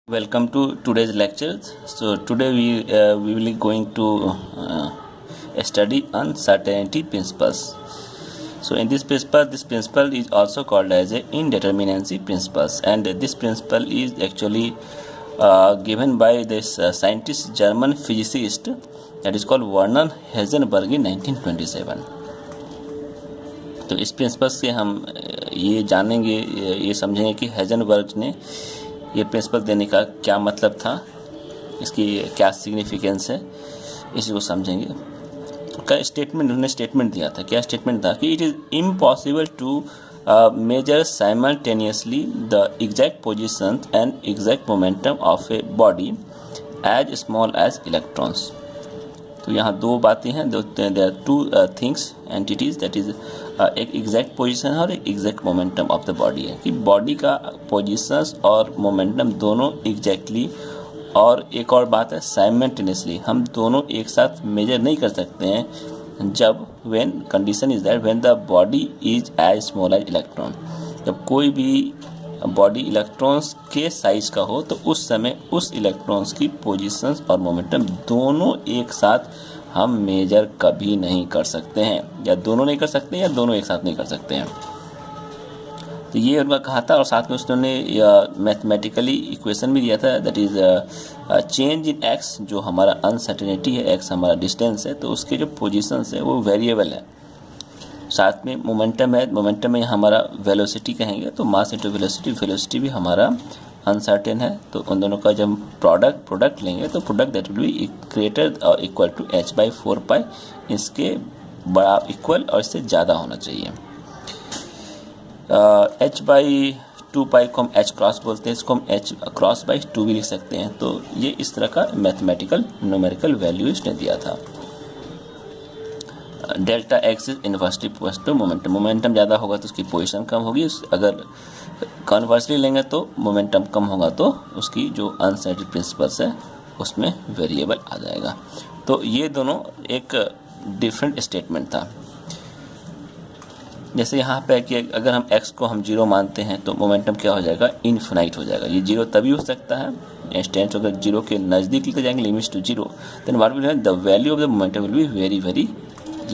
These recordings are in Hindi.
Welcome to today's lecture. So today we will be going to study uncertainty principles. So in this principle is also called as a indeterminacy principles, and this principle is actually given by this scientist, German physicist, that is called Werner Heisenberg in 1927. तो इस प्रिंसिपल से हम ये जानेंगे, ये समझेंगे कि हेजनबर्ग ने ये प्रिंसिपल देने का क्या मतलब था, इसकी क्या सिग्निफिकेंस है, इसी को समझेंगे। का स्टेटमेंट उन्होंने स्टेटमेंट दिया था, क्या स्टेटमेंट था कि it is impossible to measure simultaneously the exact position and exact momentum of a body as small as electrons. तो यहाँ दो बातें हैं, there are two things entities, that is एक एग्जैक्ट पोजीशन है और एक exact momentum of the body है, कि बॉडी का पोजीशंस और मोमेंटम दोनों एग्जैक्टली, और एक और बात है साइमल्टेनियसली, हम दोनों एक साथ मेजर नहीं कर सकते हैं जब when condition is that when the body is as small as electron. जब कोई भी बॉडी इलेक्ट्रॉन्स के साइज का हो तो उस समय उस इलेक्ट्रॉन्स की पोजीशंस और मोमेंटम दोनों एक साथ हम मेजर कभी नहीं कर सकते हैं, या दोनों नहीं कर सकते हैं या दोनों एक साथ नहीं कर सकते हैं। तो ये उनका कहा था, और साथ में उसने मैथमेटिकली इक्वेशन भी दिया था, that is change in x, जो हमारा अनसर्टेनिटी है, एक्स हमारा डिस्टेंस है, तो उसके जो पोजीशंस है वो वेरिएबल है। साथ में मोमेंटम है, मोमेंटम में हमारा वेलोसिटी कहेंगे, तो मास इनटू वेलोसिटी, वेलोसिटी भी हमारा अनसर्टेन है। तो उन दोनों का जब प्रोडक्ट लेंगे तो product that will be greater और इक्वल टू h/4π, इसके बड़ा इक्वल और इससे ज़्यादा होना चाहिए। h/2π को हम h क्रॉस बोलते हैं, इसको हम h/2 भी लिख सकते हैं। तो ये इस तरह का मैथमेटिकल न्यूमेरिकल वैल्यू इसने दिया था। Delta x is inversely to momentum, momentum ज़्यादा होगा तो उसकी पोजीशन कम होगी, अगर कन्वर्सली लेंगे तो मोमेंटम कम होगा तो उसकी जो अनसर्टेन प्रिंसिपल्स है उसमें वेरिएबल आ जाएगा। तो ये दोनों एक डिफरेंट स्टेटमेंट था। जैसे यहाँ पे कि अगर हम x को हम 0 मानते हैं तो मोमेंटम क्या हो जाएगा, इनफिनाइट हो जाएगा। ये 0 तभी हो सकता है इंस्टेंट अगर 0 के नज़दीक लेते जाएंगे, limits to 0, then what will happen, the value of the momentum will be very very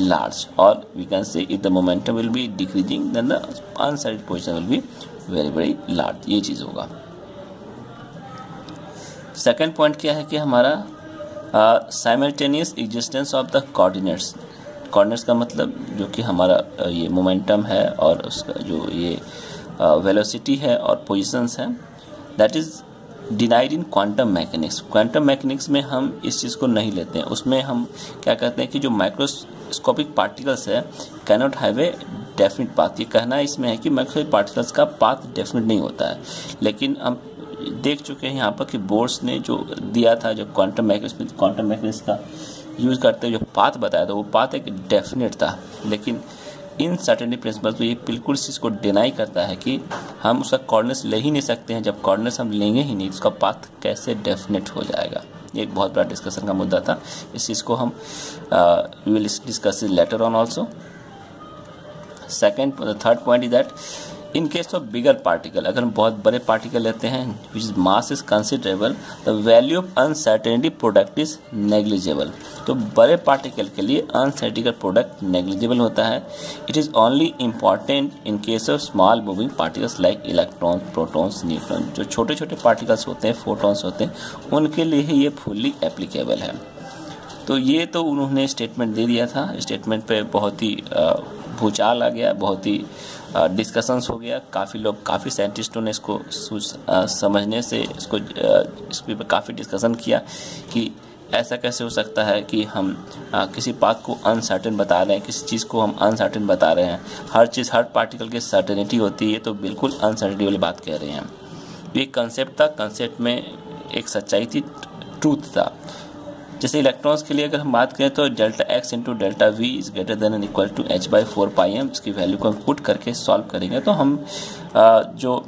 large, or we can say if the momentum will be decreasing then the uncertain position will be very very large। ये चीज़ होगा। सेकेंड पॉइंट क्या है कि हमारा simultaneous existence of the coordinates. Coordinates का मतलब जो कि हमारा ये मोमेंटम है और उसका जो ये वेलोसिटी है और पोजिशंस है, that is denied in quantum mechanics. Quantum mechanics में हम इस चीज़ को नहीं लेते हैं। उसमें हम क्या कहते हैं कि जो माइक्रोस्कोपिक पार्टिकल्स है can not have a definite path. ये कहना इसमें है कि माइक्रोस्कोपिक पार्टिकल्स का पाथ डेफिनेट नहीं होता है, लेकिन हम देख चुके हैं यहाँ पर कि बोर्ड्स ने जो दिया था, जो क्वांटम मैकेनिक्स का यूज़ करते हुए जो पाथ बताया था, वो पाथ एक डेफिनेट था। लेकिन इन सर्टेनिटी प्रिंसिपल तो ये बिल्कुल इस चीज़ को डिनाई करता है कि हम उसका कोऑर्डिनेट्स ले ही नहीं सकते हैं। जब कोऑर्डिनेट्स हम लेंगे ही नहीं, उसका पाथ कैसे डेफिनेट हो जाएगा। ये एक बहुत बड़ा डिस्कशन का मुद्दा था। इस चीज़ को हम we will discuss later on also. Third point is that in case of bigger particle, अगर हम बहुत बड़े पार्टिकल लेते हैं which is mass is considerable, the value of uncertainty product is negligible. तो बड़े पार्टिकल के लिए अनसर्टेनिटी प्रोडक्ट नेग्लिजिबल होता है। It is only important in case of small moving particles like electron, protons, neutron. जो छोटे छोटे पार्टिकल्स होते हैं, फोटॉन्स होते हैं, उनके लिए ही ये फुल्ली एप्लीकेबल है। तो ये तो उन्होंने स्टेटमेंट दे दिया था। स्टेटमेंट पे बहुत ही भूचाल आ गया, बहुत ही डिस्कशंस हो गया। काफ़ी साइंटिस्टों ने इसको समझने से इस पर काफ़ी डिस्कशन किया कि ऐसा कैसे हो सकता है कि हम किसी बात को अनसर्टेन बता रहे हैं, किसी चीज़ को हम अनसर्टेन बता रहे हैं। हर चीज़, हर पार्टिकल की सर्टेनिटी होती है, तो बिल्कुल अनसर्टेनिटी वाली बात कह रहे हैं। ये कंसेप्ट था, कंसेप्ट में एक सच्चाई थी, ट्रूथ था। जैसे इलेक्ट्रॉन्स के लिए अगर हम बात करें तो delta x into delta v is greater than and equal to h/4πm। इसकी वैल्यू को हम पुट करके सॉल्व करेंगे तो हम जो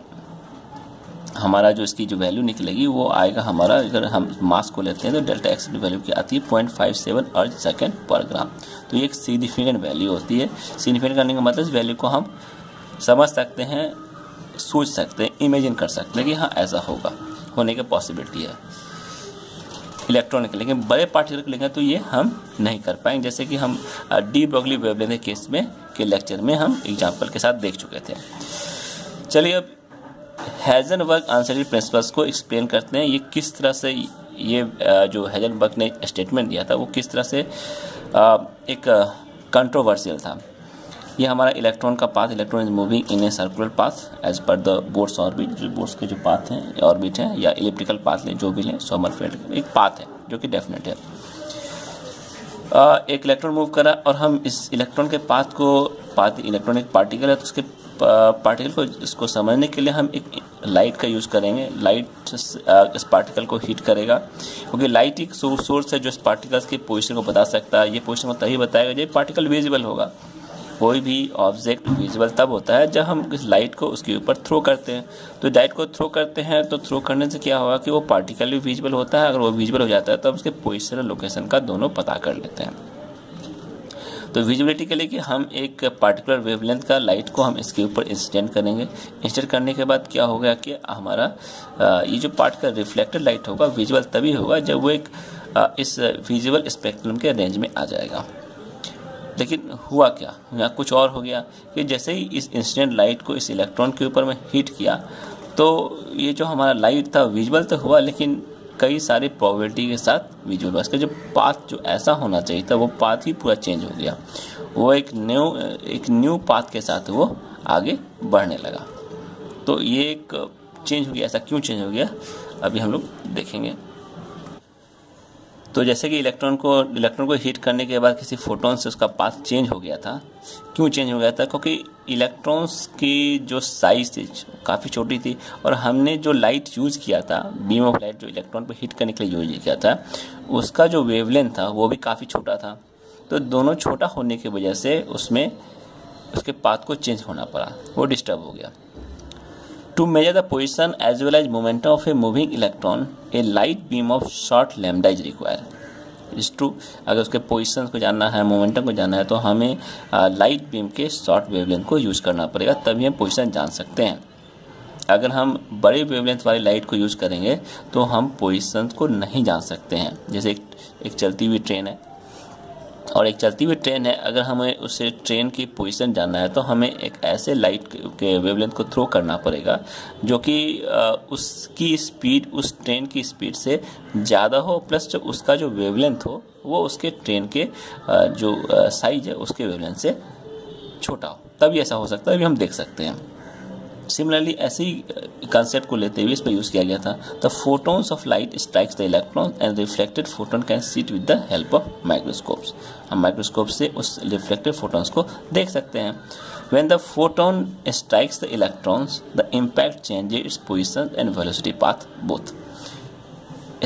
हमारा जो इसकी जो वैल्यू निकलेगी वो आएगा हमारा, अगर हम मास को लेते हैं तो डेल्टा एक्स की वैल्यू की आती है 0.57 अर्ज सेकेंड पर ग्राम। तो ये एक सिग्निफिकेंट वैल्यू होती है। सिग्निफिकेंट करने का मतलब इस वैल्यू को हम समझ सकते हैं, सोच सकते हैं, इमेजिन कर सकते हैं कि हाँ ऐसा होगा। होने की पॉसिबिलिटी है इलेक्ट्रॉन के। लेकिन बड़े पार्टिकल को लेंगे तो ये हम नहीं कर पाएंगे, जैसे कि हम डी ब्रोगली वेवलेंथ के केस में के लेक्चर में हम एग्जाम्पल के साथ देख चुके थे। चलिए अब हाइजेनबर्ग अनसर्टेनिटी प्रिंसिपल्स को एक्सप्लेन करते हैं। ये किस तरह से ये जो हाइजेनबर्ग ने स्टेटमेंट दिया था वो किस तरह से एक कंट्रोवर्शियल था। ये हमारा इलेक्ट्रॉन का path, electron is moving in a circular path as per the Bohr's orbit, जो बोर्ड्स के जो पाथ हैं ऑर्बिट हैं या इलिप्टिकल पाथ लें जो भी लें, सोमरफेल्ड एक पाथ है जो कि डेफिनेट है। एक इलेक्ट्रॉन मूव करा और हम इस इलेक्ट्रॉन के पाथ इलेक्ट्रॉन एक पार्टिकल है तो उसके पार्टिकल को इसको समझने के लिए हम एक लाइट का यूज़ करेंगे। लाइट इस पार्टिकल को हीट करेगा, क्योंकि लाइट एक सोर्स है जो इस पार्टिकल्स की पोजीशन को बता सकता है। ये पोजीशन को तभी बताएगा जब पार्टिकल विजिबल होगा। कोई भी ऑब्जेक्ट विजिबल तब होता है जब हम इस लाइट को उसके ऊपर थ्रो करते हैं। तो लाइट को थ्रो करते हैं तो थ्रो करने से क्या होगा कि वो पार्टिकल भी विजिबल होता है। अगर वो विजिबल हो जाता है तो हम उसके पोजीशन और लोकेशन का दोनों पता कर लेते हैं। तो विजिबिलिटी के लिए कि हम एक पार्टिकुलर वेवलेंथ का लाइट को हम इसके ऊपर इंसिडेंट करेंगे। इंसिडेंट करने के बाद क्या होगा कि हमारा ये जो पार्टिकल रिफ्लेक्टेड लाइट होगा विजिबल तभी होगा जब वो एक इस विजिबल स्पेक्ट्रम के रेंज में आ जाएगा। लेकिन हुआ क्या, यहाँ कुछ और हो गया कि जैसे ही इस इंसिडेंट लाइट को इस इलेक्ट्रॉन के ऊपर में हीट किया तो ये जो हमारा लाइट था विजिबल तो हुआ लेकिन कई सारी प्रोबेबिलिटी के साथ विजुअल। उसका जो पाथ जो ऐसा होना चाहिए था वो पाथ ही पूरा चेंज हो गया। वो एक न्यू पाथ के साथ वो आगे बढ़ने लगा। तो ये एक चेंज हो गया। ऐसा क्यों चेंज हो गया अभी हम लोग देखेंगे। तो जैसे कि इलेक्ट्रॉन को हीट करने के बाद किसी फोटोन से उसका पाथ चेंज हो गया था। क्यों चेंज हो गया था? क्योंकि इलेक्ट्रॉन्स की जो साइज थी काफ़ी छोटी थी और हमने जो लाइट यूज़ किया था, बीम ऑफ लाइट जो इलेक्ट्रॉन पर हीट करने के लिए यूज किया था, उसका जो वेवलेंथ था वो भी काफ़ी छोटा था। तो दोनों छोटा होने की वजह से उसमें उसके पाथ को चेंज होना पड़ा, वो डिस्टर्ब हो गया। To measure the position as well as momentum of a moving electron, a light beam of short lambda is required. It's true. अगर उसके पोजिशन को जानना है, मोमेंटम को जानना है तो हमें लाइट बीम के शॉर्ट वेवलेंथ को यूज़ करना पड़ेगा, तभी हम पोजिशन जान सकते हैं। अगर हम बड़े वेवलेंथ वाली लाइट को यूज़ करेंगे तो हम पोजिशन को नहीं जान सकते हैं। जैसे एक चलती हुई ट्रेन है और एक चलती हुई ट्रेन है, अगर हमें उसे ट्रेन की पोजीशन जानना है तो हमें एक ऐसे लाइट के वेवलेंथ को थ्रो करना पड़ेगा जो कि उसकी स्पीड उस ट्रेन की स्पीड से ज़्यादा हो, प्लस जो उसका जो वेवलेंथ हो वो उसके ट्रेन के जो साइज है उसके वेवलेंथ से छोटा हो। तभी ऐसा हो सकता है, अभी हम देख सकते हैं। सिमिलरली ऐसे ही कंसेप्ट को लेते हुए इस पर यूज़ किया गया था। The photons of light strikes the electron and reflected photon can seat with the help of microscopes. हम माइक्रोस्कोप से उस रिफ्लेक्टेड फोटोन्स को देख सकते हैं। When the photon strikes the electrons the impact changes its position and velocity path both.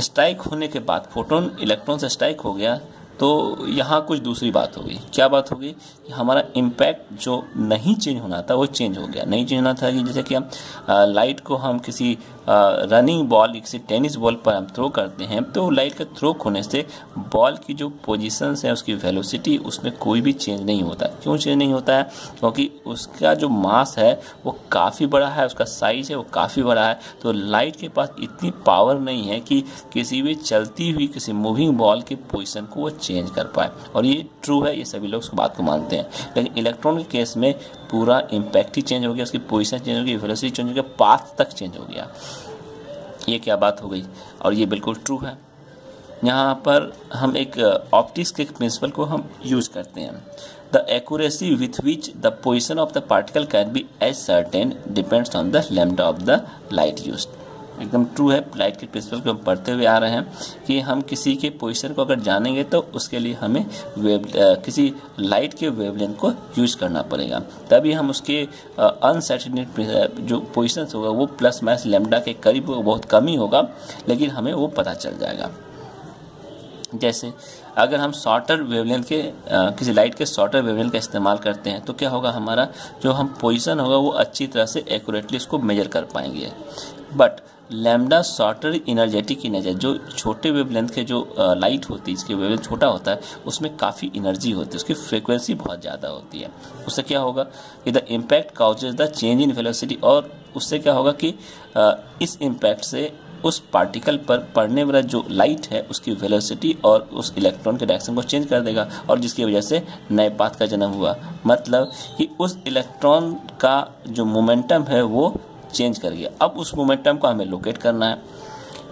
Strike होने के बाद फोटोन इलेक्ट्रॉन से स्ट्राइक हो गया तो यहाँ कुछ दूसरी बात होगी। क्या बात होगी कि हमारा इम्पैक्ट जो नहीं चेंज होना था वो चेंज हो गया। नहीं चेंज होना था कि जैसे कि हम लाइट को हम किसी रनिंग बॉल, किसी टेनिस बॉल पर हम थ्रो करते हैं तो लाइट के थ्रो होने से बॉल की जो पोजीशंस है, उसकी वेलोसिटी, उसमें कोई भी चेंज नहीं होता। क्यों चेंज नहीं होता है? क्योंकि उसका जो मास है वो काफ़ी बड़ा है, उसका साइज है वो काफ़ी बड़ा है। तो लाइट के पास इतनी पावर नहीं है कि किसी भी चलती हुई किसी मूविंग बॉल की पोजीशन को वो चेंज कर पाए। और ये ट्रू है, ये सभी लोग उस बात को मानते हैं। लेकिन इलेक्ट्रॉन के केस में पूरा इम्पैक्ट ही चेंज हो गया, उसकी पोजीशन चेंज हो गई, वेलोसिटी चेंज हो गया, पाथ तक चेंज हो गया। ये क्या बात हो गई? और ये बिल्कुल ट्रू है। यहाँ पर हम एक ऑप्टिक्स के प्रिंसिपल को हम यूज़ करते हैं। The accuracy with which the position of the particle can be ascertain depends on the lambda of the light used. एकदम ट्रू है। लाइट के प्रिंसिपल को हम पढ़ते हुए आ रहे हैं कि हम किसी के पोजीशन को अगर जानेंगे तो उसके लिए हमें किसी लाइट के वेवलेंथ को यूज़ करना पड़ेगा, तभी हम उसके अनसर्टेनिटी जो पोजीशन होगा वो प्लस माइनस लैम्डा के करीब बहुत कम ही होगा, लेकिन हमें वो पता चल जाएगा। जैसे अगर हम शॉर्टर वेवलेंथ के किसी लाइट के शॉर्टर वेवलेंथ का इस्तेमाल करते हैं तो क्या होगा, हमारा जो हम पोजीशन होगा वो अच्छी तरह से एक्यूरेटली उसको मेजर कर पाएंगे। But lambda shorter energetic in nature, जो छोटे वेवलेंथ के जो लाइट होती है, इसकी वेवलेंथ छोटा होता है, उसमें काफ़ी एनर्जी होती है, उसकी फ्रीक्वेंसी बहुत ज़्यादा होती है। उससे क्या होगा कि the impact causes the change in velocity, और उससे क्या होगा कि इस इम्पैक्ट से उस पार्टिकल पर पड़ने वाला जो लाइट है उसकी वेलोसिटी और उस इलेक्ट्रॉन के डायरेक्शन को चेंज कर देगा, और जिसकी वजह से नए पाथ का जन्म हुआ। मतलब कि उस इलेक्ट्रॉन का जो मोमेंटम है वो चेंज कर गया। अब उस मोमेंटम को हमें लोकेट करना है।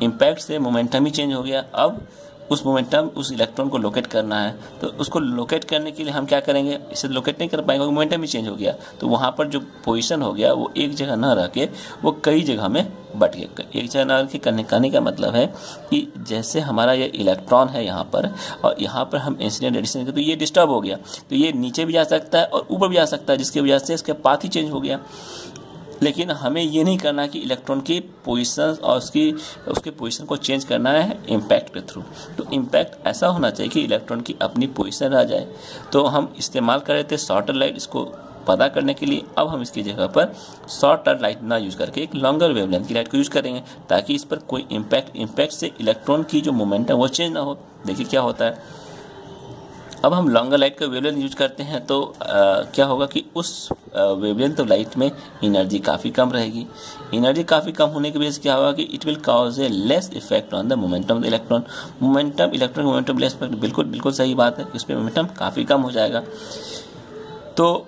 इम्पैक्ट से मोमेंटम ही चेंज हो गया, अब उस मोमेंटम उस इलेक्ट्रॉन को लोकेट करना है। तो उसको लोकेट करने के लिए हम क्या करेंगे, इसे लोकेट नहीं कर पाएंगे, मोमेंटम ही चेंज हो गया। तो वहाँ पर जो पोजीशन हो गया वो एक जगह न रह के वो कई जगह में बट गया। एक जगह न रह के कहने का मतलब है कि जैसे हमारा ये इलेक्ट्रॉन है यहाँ पर, और यहाँ पर हम इंसिडेंट रेडिएशन तो ये डिस्टर्ब हो गया, तो ये नीचे भी जा सकता है और ऊपर भी जा सकता है, जिसकी वजह से इसका पाथ ही चेंज हो गया। लेकिन हमें ये नहीं करना कि इलेक्ट्रॉन की पोजीशन और उसके पोजीशन को चेंज करना है इम्पैक्ट के थ्रू। तो इम्पैक्ट ऐसा होना चाहिए कि इलेक्ट्रॉन की अपनी पोजीशन रह जाए। तो हम इस्तेमाल कर रहे थे शॉर्टर लाइट इसको पता करने के लिए। अब हम इसकी जगह पर शॉर्टर लाइट ना यूज़ करके एक लॉन्गर वेवलेंथ की लाइट को यूज़ करेंगे, ताकि इस पर कोई इम्पैक्ट से इलेक्ट्रॉन की जो मोमेंटम वो चेंज ना हो। देखिए क्या होता है, अब हम लॉन्गर लाइट का वेवलेंथ यूज करते हैं तो क्या होगा कि उस वेवलेंथ ऑफ लाइट में एनर्जी काफ़ी कम रहेगी। एनर्जी काफ़ी कम होने की वजह से क्या होगा कि it will cause A less effect on the momentum of the electron. Electron momentum less effect, बिल्कुल सही बात है, इस पर मोमेंटम काफ़ी कम हो जाएगा। तो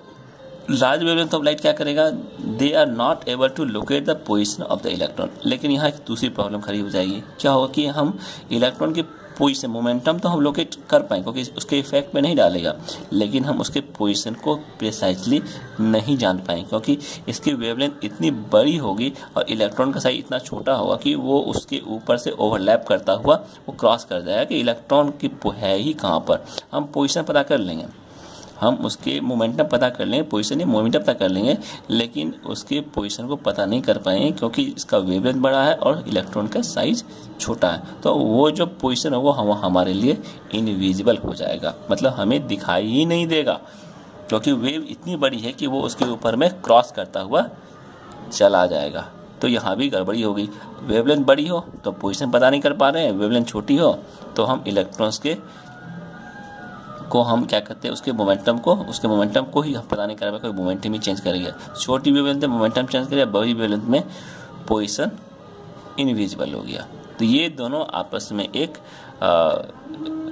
लार्ज वेवलेंथ ऑफ लाइट क्या करेगा, they are not able to locate the position of the electron. लेकिन यहाँ एक दूसरी प्रॉब्लम खड़ी हो जाएगी। क्या होगा कि हम इलेक्ट्रॉन की पोजीशन मोमेंटम तो हम लोकेट कर पाएंगे क्योंकि उसके इफेक्ट में नहीं डालेगा, लेकिन हम उसके पोजीशन को प्रिसाइजली नहीं जान पाएंगे, क्योंकि इसकी वेवलेंथ इतनी बड़ी होगी और इलेक्ट्रॉन का साइज इतना छोटा होगा कि वो उसके ऊपर से ओवरलैप करता हुआ वो क्रॉस कर जाएगा कि इलेक्ट्रॉन की है ही कहाँ पर। हम पोजीशन पता कर लेंगे, हम उसके मोमेंटम पता कर लेंगे, पोजीशन या मोमेंटम पता कर लेंगे, लेकिन उसके पोजीशन को पता नहीं कर पाएंगे क्योंकि इसका वेवलेंथ बड़ा है और इलेक्ट्रॉन का साइज छोटा है। तो वो जो पोजीशन है वो हमारे लिए इनविजिबल हो जाएगा, मतलब हमें दिखाई ही नहीं देगा, क्योंकि वेव इतनी बड़ी है कि वो उसके ऊपर में क्रॉस करता हुआ चला जाएगा। तो यहाँ भी गड़बड़ी होगी। वेवलेंथ बड़ी हो तो पोजीशन पता नहीं कर पा रहे हैं, वेवलेंथ छोटी हो तो हम इलेक्ट्रॉन्स को हम क्या करते हैं, उसके मोमेंटम को ही हम पता नहीं कर पाए, कोई मोमेंटम ही चेंज करेगा। छोटी वेवलेंथ में मोमेंटम चेंज करेगा, बड़ी वेवलेंथ में पोजीशन इनविजिबल हो गया। तो ये दोनों आपस में एक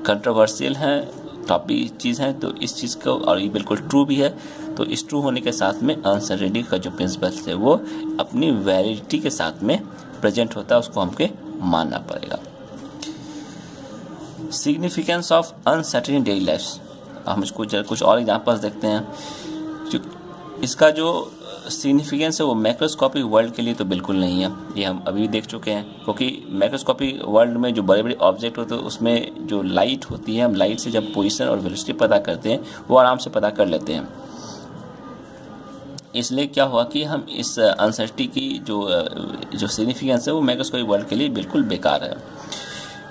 कंट्रोवर्शियल है टॉपिक चीज़ है। तो इस चीज़ को, और ये बिल्कुल ट्रू भी है, तो इस ट्रू होने के साथ में अनसर्टेनिटी का जो प्रिंसिपल है वो अपनी वैलिडिटी के साथ में प्रेजेंट होता है, उसको हमको मानना पड़ेगा। Significance of uncertain daily life, हम इसको कुछ और एग्जांपल्स देखते हैं। इसका जो सिग्निफिकेंस है वो मैक्रोस्कोपिक वर्ल्ड के लिए तो बिल्कुल नहीं है, ये हम अभी देख चुके हैं, क्योंकि मैक्रोस्कोपिक वर्ल्ड में जो बड़े बड़े ऑब्जेक्ट होते हैं उसमें जो लाइट होती है, हम लाइट से जब पोजीशन और वेलोसिटी पता करते हैं वो आराम से पता कर लेते हैं। इसलिए क्या हुआ कि हम इस अनसर्टेनिटी की जो सिग्निफिकेंस है वो मैक्रोस्कोपिक वर्ल्ड के लिए बिल्कुल बेकार है।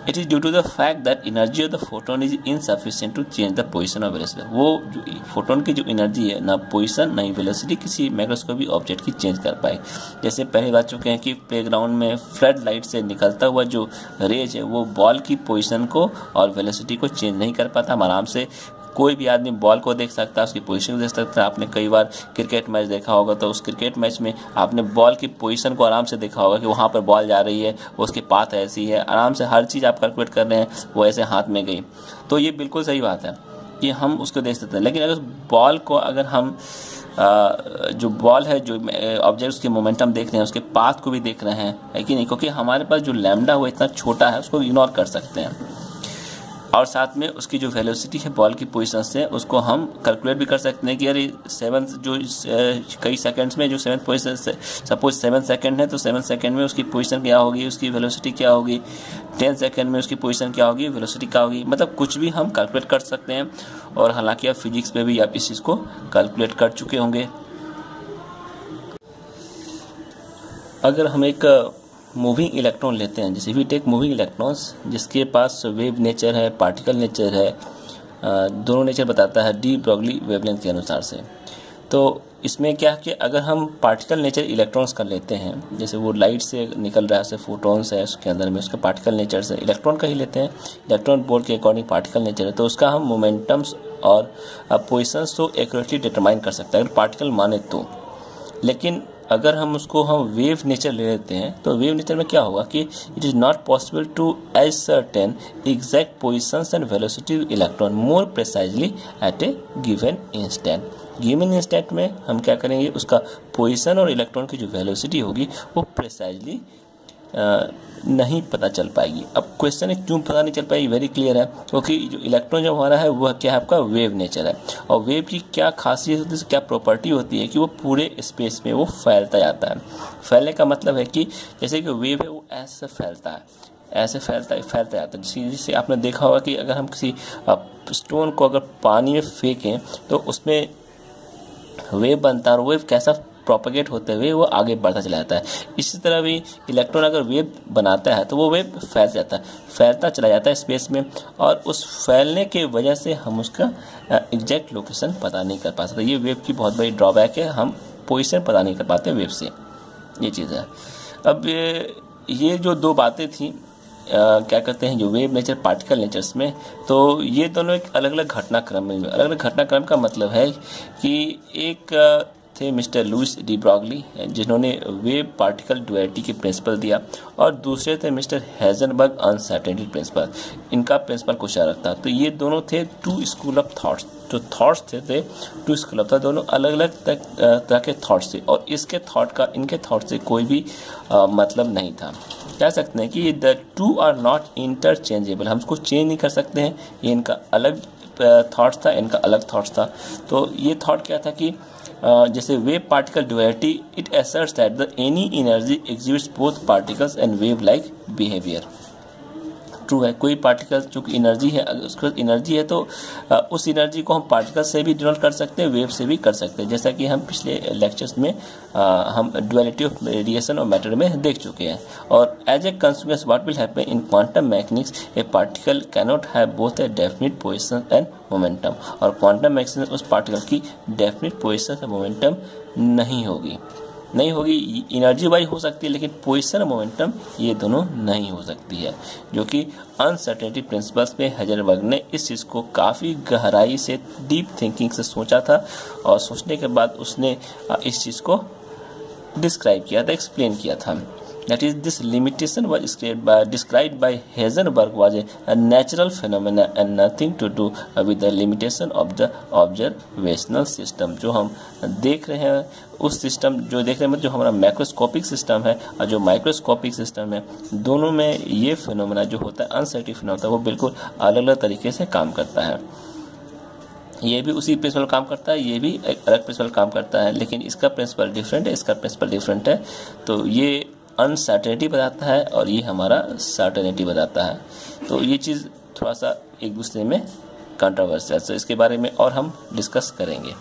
It is due to the fact that energy of the photon is insufficient to change the position of velocity। वो जो फोटोन की जो एनर्जी है, ना पोजीशन ना ही वेलोसिटी किसी मैक्रोस्कोपिक ऑब्जेक्ट की चेंज कर पाए। जैसे पहले बात चुके हैं कि प्लेग्राउंड में फ्लड लाइट से निकलता हुआ जो रेज है वो बॉल की पोजीशन को और वेलोसिटी को चेंज नहीं कर पाता। हम आराम से कोई भी आदमी बॉल को देख सकता है, उसकी पोजीशन को देख सकता है। आपने कई बार क्रिकेट मैच देखा होगा, तो उस क्रिकेट मैच में आपने बॉल की पोजीशन को आराम से देखा होगा कि वहाँ पर बॉल जा रही है, उसकी पाथ ऐसी है, आराम से हर चीज़ आप कैलकुलेट कर रहे हैं, वो ऐसे हाथ में गई। तो ये बिल्कुल सही बात है कि हम उसको देख सकते हैं। लेकिन अगर बॉल को अगर हम जो बॉल है, जो ऑब्जेक्ट उसके मोमेंटम देख रहे हैं, उसके पाथ को भी देख रहे हैं, है कि नहीं, क्योंकि हमारे पास जो लैम्डा वो इतना छोटा है उसको इग्नोर कर सकते हैं, और साथ में उसकी जो वेलोसिटी है बॉल की पोजीशन से उसको हम कैलकुलेट भी कर सकते हैं कि यार 7 जो कई सेकंड्स में जो 7th पोजीशन से, सपोज 7 सेकंड है तो 7 सेकंड में उसकी पोजीशन क्या होगी, उसकी वेलोसिटी क्या होगी, 10 सेकंड में उसकी पोजीशन क्या होगी, वेलोसिटी क्या होगी, मतलब कुछ भी हम कैलकुलेट कर सकते हैं। और हालांकि आप फिजिक्स में भी आप इस चीज़ को कैलकुलेट कर चुके होंगे। अगर हम एक मूविंग इलेक्ट्रॉन लेते हैं, जैसे वी टेक मूविंग इलेक्ट्रॉन्स जिसके पास वेव नेचर है, पार्टिकल नेचर है, दोनों नेचर बताता है डी ब्रॉगली वेवलेंथ के अनुसार से। तो इसमें क्या है कि अगर हम पार्टिकल नेचर इलेक्ट्रॉन्स का लेते हैं, जैसे वो लाइट से निकल रहा है, फोटॉन्स है उसके अंदर में, उसका पार्टिकल नेचर से इलेक्ट्रॉन का ही लेते हैं, इलेक्ट्रॉन बोर्ड के अकॉर्डिंग पार्टिकल नेचर है, तो उसका हम मोमेंटम्स और पोजिशंस तो एक्यूरेटली डिटरमाइन कर सकते हैं अगर पार्टिकल माने तो। लेकिन अगर हम उसको वेव नेचर ले लेते हैं तो वेव नेचर में क्या होगा कि it is not possible to ascertain exact positions and velocity of electron more precisely at a given instant में हम क्या करेंगे, उसका पोजीशन और इलेक्ट्रॉन की जो वेलोसिटी होगी वो प्रिसाइजली नहीं पता चल पाएगी। अब क्वेश्चन है क्यों पता नहीं चल पाएगी, वेरी क्लियर है, क्योंकि जो इलेक्ट्रॉन जो हमारा है वह क्या है, आपका वेव नेचर है। और वेव की क्या खासियत होती है, क्या प्रॉपर्टी होती है कि वो पूरे स्पेस में वो फैलता जाता है। फैलने का मतलब है कि जैसे कि वेव है वो ऐसे फैलता है, ऐसे फैलता जाता है। जिससे आपने देखा होगा कि अगर हम किसी स्टोन को अगर पानी में फेंकें तो उसमें वेव बनता है और वेव कैसा प्रोपेगेट होते हुए वो आगे बढ़ता चला जाता है। इसी तरह भी इलेक्ट्रॉन अगर वेव बनाता है तो वो वेव फैलता चला जाता है स्पेस में, और उस फैलने के वजह से हम उसका एग्जैक्ट लोकेशन पता नहीं कर पाते। ये वेव की बहुत बड़ी ड्रॉबैक है, हम पोजीशन पता नहीं कर पाते वेव से, ये चीज़ है। अब ये जो दो बातें थी क्या कहते हैं जो वेव नेचर पार्टिकल नेचर्स में, तो ये दोनों एक अलग अलग घटनाक्रम में, अलग अलग घटनाक्रम का मतलब है कि एक थे मिस्टर लुइस डी ब्रॉगली जिन्होंने वेव पार्टिकल ड्यूअलिटी के प्रिंसिपल दिया, और दूसरे थे मिस्टर हेजनबर्ग अनसर्टेनिटी प्रिंसिपल। इनका प्रिंसिपल कुछ अलग था। तो ये दोनों थे टू स्कूल ऑफ थॉट्स, जो थॉट्स थे टू स्कूल ऑफ था, दोनों अलग अलग तरह के थॉट्स थे, और इनके थॉट से कोई भी मतलब नहीं था। कह सकते हैं कि the two are not interchangeable, हम उसको चेंज नहीं कर सकते हैं। ये इनका अलग थॉट्स था, इनका अलग थॉट्स था। तो ये थॉट क्या था कि जैसे wave particle duality it asserts that the any energy exhibits both particles and wave like behavior। True है, कोई पार्टिकल जो कि एनर्जी है, अगर उसके पास एनर्जी है तो उस एनर्जी को हम पार्टिकल से भी डिनोट कर सकते हैं, वेव से भी कर सकते हैं, जैसा कि हम पिछले लेक्चर्स में हम ड्यूअलिटी ऑफ रेडिएशन और मैटर में देख चुके हैं। और as a consequence what will happen in quantum mechanics, a particle cannot have both a definite position and momentum, और क्वांटम मैकेनिक्स में उस पार्टिकल की डेफिनिट पोजीशन और मोमेंटम नहीं होगी। एनर्जी वाइज हो सकती है लेकिन पोजीशन और मोमेंटम ये दोनों नहीं हो सकती है, जो कि अनसर्टेनिटी प्रिंसिपल्स में हेजनबर्ग ने इस चीज़ को काफ़ी गहराई से डीप थिंकिंग से सोचा था, और सोचने के बाद उसने इस चीज़ को डिस्क्राइब किया था, एक्सप्लेन किया था। That is, this limitation was described by Heisenberg was a natural phenomena and nothing to do with the limitation of the observational system। जो हम देख रहे हैं उस सिस्टम जो देख रहे हैं जो हमारा मैक्रोस्कोपिक सिस्टम है और जो माइक्रोस्कोपिक सिस्टम है, दोनों में ये फिनोमेना जो होता है अनसर्टेनिटी फिनोमेना वो बिल्कुल अलग अलग तरीके से काम करता है। ये भी उसी प्रिंसिपल काम करता है, ये भी एक अलग प्रिंसिपल काम करता है, लेकिन इसका प्रिंसिपल डिफरेंट है, इसका प्रिंसिपल डिफरेंट है। तो ये अनसर्टेनिटी बताता है और ये हमारा सर्टेनिटी बताता है। तो ये चीज़ थोड़ा सा एक दूसरे में कंट्रोवर्शियल है, तो इसके बारे में और हम डिस्कस करेंगे।